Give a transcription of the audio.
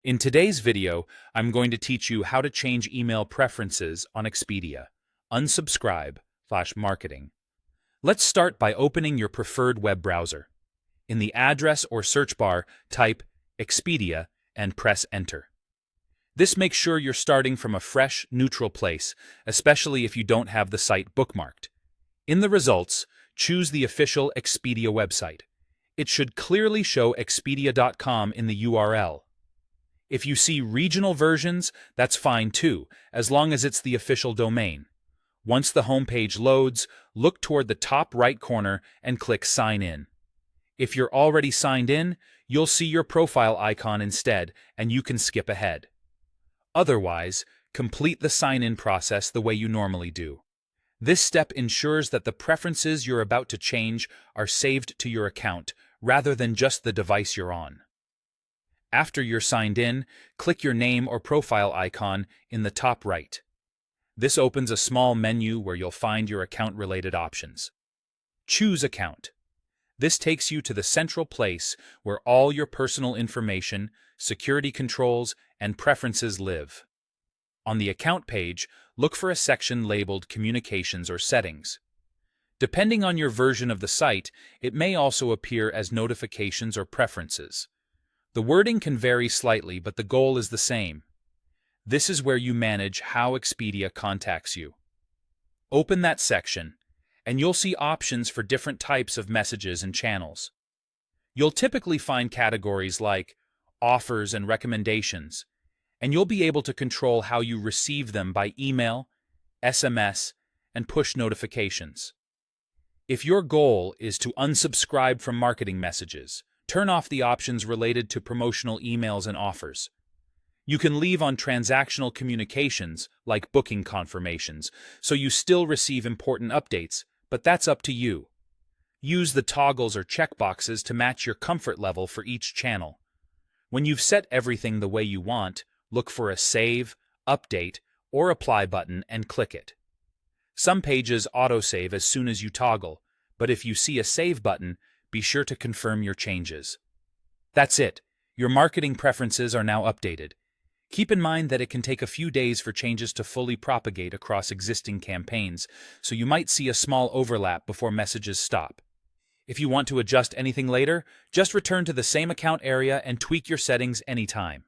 In today's video, I'm going to teach you how to change email preferences on Expedia. Unsubscribe/marketing. Let's start by opening your preferred web browser. In the address or search bar, type Expedia and press Enter. This makes sure you're starting from a fresh, neutral place, especially if you don't have the site bookmarked. In the results, choose the official Expedia website. It should clearly show expedia.com in the URL. If you see regional versions, that's fine too, as long as it's the official domain. Once the homepage loads, look toward the top right corner and click Sign In. If you're already signed in, you'll see your profile icon instead, and you can skip ahead. Otherwise, complete the sign-in process the way you normally do. This step ensures that the preferences you're about to change are saved to your account, rather than just the device you're on. After you're signed in, click your name or profile icon in the top right. This opens a small menu where you'll find your account-related options. Choose Account. This takes you to the central place where all your personal information, security controls, and preferences live. On the Account page, look for a section labeled Communications or Settings. Depending on your version of the site, it may also appear as Notifications or Preferences. The wording can vary slightly, but the goal is the same. This is where you manage how Expedia contacts you. Open that section, and you'll see options for different types of messages and channels. You'll typically find categories like offers and recommendations, and you'll be able to control how you receive them by email, SMS, and push notifications. If your goal is to unsubscribe from marketing messages, turn off the options related to promotional emails and offers. You can leave on transactional communications, like booking confirmations, so you still receive important updates, but that's up to you. Use the toggles or checkboxes to match your comfort level for each channel. When you've set everything the way you want, look for a Save, Update, or Apply button and click it. Some pages autosave as soon as you toggle, but if you see a Save button, be sure to confirm your changes. That's it. Your marketing preferences are now updated. Keep in mind that it can take a few days for changes to fully propagate across existing campaigns, so you might see a small overlap before messages stop. If you want to adjust anything later, just return to the same account area and tweak your settings anytime.